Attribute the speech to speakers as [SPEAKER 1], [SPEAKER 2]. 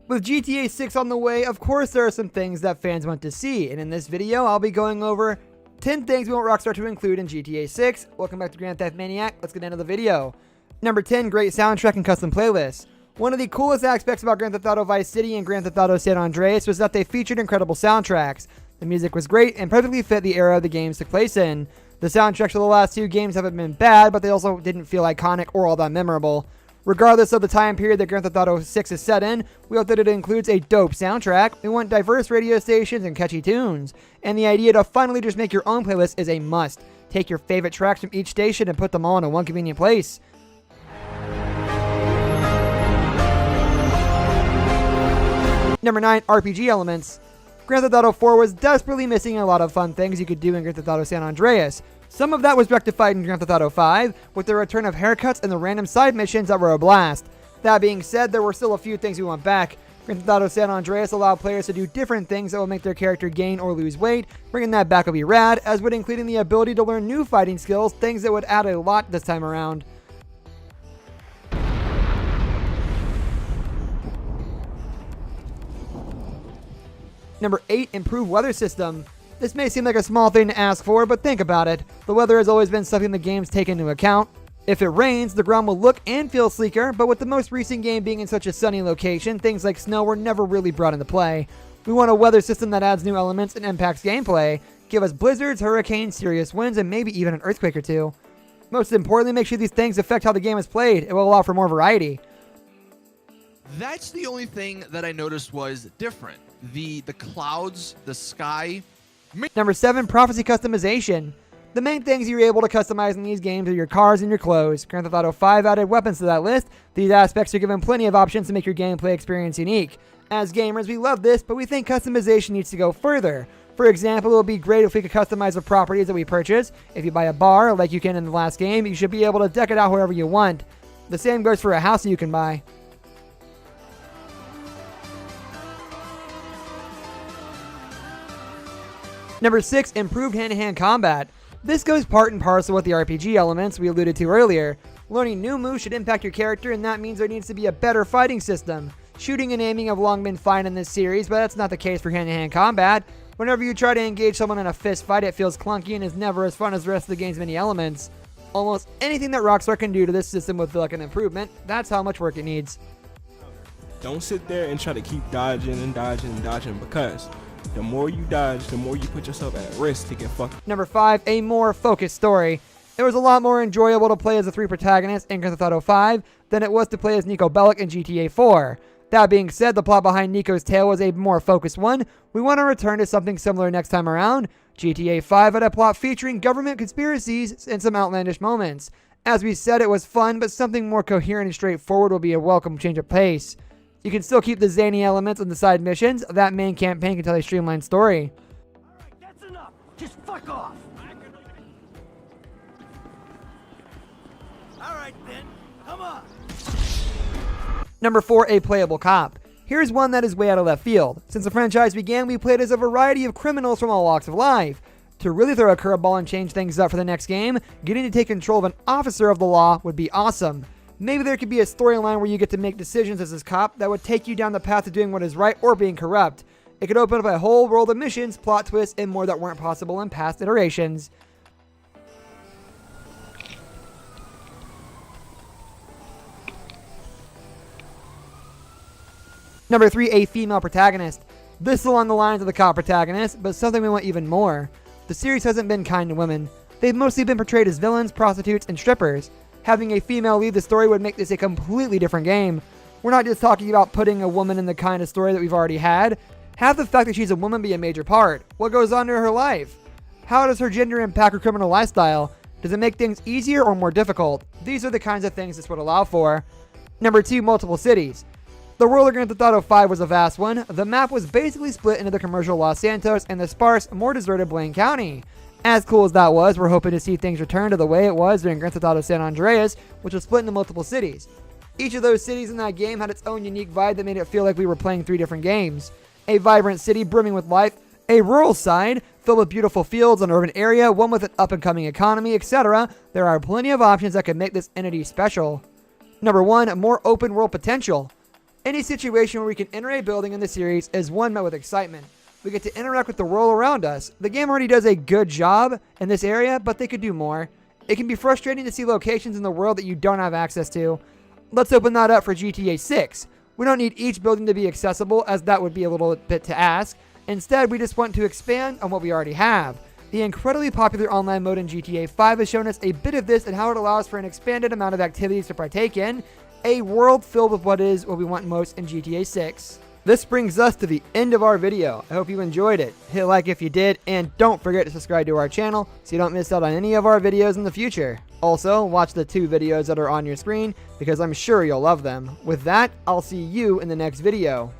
[SPEAKER 1] With GTA 6 on the way, of course there are some things that fans want to see, and in this video I'll be going over 10 things we want Rockstar to include in GTA 6. Welcome back to Grand Theft Maniac, let's get into the video. Number 10, great soundtrack and custom playlists. One of the coolest aspects about Grand Theft Auto Vice City and Grand Theft Auto San Andreas was that they featured incredible soundtracks. The music was great and perfectly fit the era the games took place in. The soundtracks for the last two games haven't been bad, but they also didn't feel iconic or all that memorable. Regardless of the time period that Grand Theft Auto 6 is set in, we hope that it includes a dope soundtrack. We want diverse radio stations and catchy tunes. And the idea to finally just make your own playlist is a must. Take your favorite tracks from each station and put them all in one convenient place. Number 9, RPG elements. Grand Theft Auto 4 was desperately missing a lot of fun things you could do in Grand Theft Auto San Andreas. Some of that was rectified in Grand Theft Auto 5, with the return of haircuts and the random side missions that were a blast. That being said, there were still a few things we want back. Grand Theft Auto San Andreas allowed players to do different things that will make their character gain or lose weight. Bringing that back would be rad, as would including the ability to learn new fighting skills, things that would add a lot this time around. Number 8, improved weather system. This may seem like a small thing to ask for, but think about it. The weather has always been something the games take into account. If it rains, the ground will look and feel sleeker, but with the most recent game being in such a sunny location, things like snow were never really brought into play. We want a weather system that adds new elements and impacts gameplay. Give us blizzards, hurricanes, serious winds, and maybe even an earthquake or two. Most importantly, make sure these things affect how the game is played. It will allow for more variety.
[SPEAKER 2] That's the only thing that I noticed was different. The clouds, the sky.
[SPEAKER 1] Number 7, prophecy customization. The main things you're able to customize in these games are your cars and your clothes. Grand Theft Auto 5 added weapons to that list. These aspects are given plenty of options to make your gameplay experience unique. As gamers, we love this, but we think customization needs to go further. For example, it would be great if we could customize the properties that we purchase. If you buy a bar, like you can in the last game, you should be able to deck it out however you want. The same goes for a house that you can buy. Number 6, improved hand-to-hand combat. This goes part and parcel with the RPG elements we alluded to earlier. Learning new moves should impact your character, and that means there needs to be a better fighting system. Shooting and aiming have long been fine in this series, but that's not the case for hand-to-hand combat. Whenever you try to engage someone in a fist fight, it feels clunky and is never as fun as the rest of the game's many elements. Almost anything that Rockstar can do to this system would feel like an improvement. That's how much work it needs.
[SPEAKER 3] Don't sit there and try to keep dodging and dodging and dodging, because the more you dodge, the more you put yourself at risk to get fucked.
[SPEAKER 1] Number 5, a more focused story. It was a lot more enjoyable to play as the 3 protagonists in Grand Theft Auto 5 than it was to play as Niko Bellic in GTA 4. That being said, the plot behind Niko's tale was a more focused one. We want to return to something similar next time around. GTA 5 had a plot featuring government conspiracies and some outlandish moments. As we said, it was fun, but something more coherent and straightforward will be a welcome change of pace. You can still keep the zany elements in the side missions. That main campaign can tell a streamlined story.
[SPEAKER 4] Alright, that's enough. Just fuck off. Alright then, come on.
[SPEAKER 1] Number 4, a playable cop. Here's one that is way out of left field. Since the franchise began, we played as a variety of criminals from all walks of life. To really throw a curveball and change things up for the next game, getting to take control of an officer of the law would be awesome. Maybe there could be a storyline where you get to make decisions as this cop that would take you down the path to doing what is right or being corrupt. It could open up a whole world of missions, plot twists, and more that weren't possible in past iterations. Number 3, a female protagonist. This is along the lines of the cop protagonist, but something we want even more. The series hasn't been kind to women. They've mostly been portrayed as villains, prostitutes, and strippers. Having a female lead the story would make this a completely different game. We're not just talking about putting a woman in the kind of story that we've already had. Have the fact that she's a woman be a major part. What goes on in her life? How does her gender impact her criminal lifestyle? Does it make things easier or more difficult? These are the kinds of things this would allow for. Number 2, multiple cities. The world of Grand Theft Auto 5 was a vast one. The map was basically split into the commercial Los Santos and the sparse, more deserted Blaine County. As cool as that was, we're hoping to see things return to the way it was during Grand Theft Auto San Andreas, which was split into multiple cities. Each of those cities in that game had its own unique vibe that made it feel like we were playing 3 different games. A vibrant city brimming with life, a rural side filled with beautiful fields, an urban area, one with an up-and-coming economy, etc. There are plenty of options that could make this entity special. Number 1, more open world potential. Any situation where we can enter a building in the series is one met with excitement. We get to interact with the world around us. The game already does a good job in this area, but they could do more. It can be frustrating to see locations in the world that you don't have access to. Let's open that up for GTA 6. We don't need each building to be accessible, as that would be a little bit to ask. Instead, we just want to expand on what we already have. The incredibly popular online mode in GTA 5 has shown us a bit of this and how it allows for an expanded amount of activities to partake in, a world filled with what we want most in GTA 6. This brings us to the end of our video. I hope you enjoyed it. Hit like if you did, and don't forget to subscribe to our channel so you don't miss out on any of our videos in the future. Also, watch the 2 videos that are on your screen because I'm sure you'll love them. With that, I'll see you in the next video.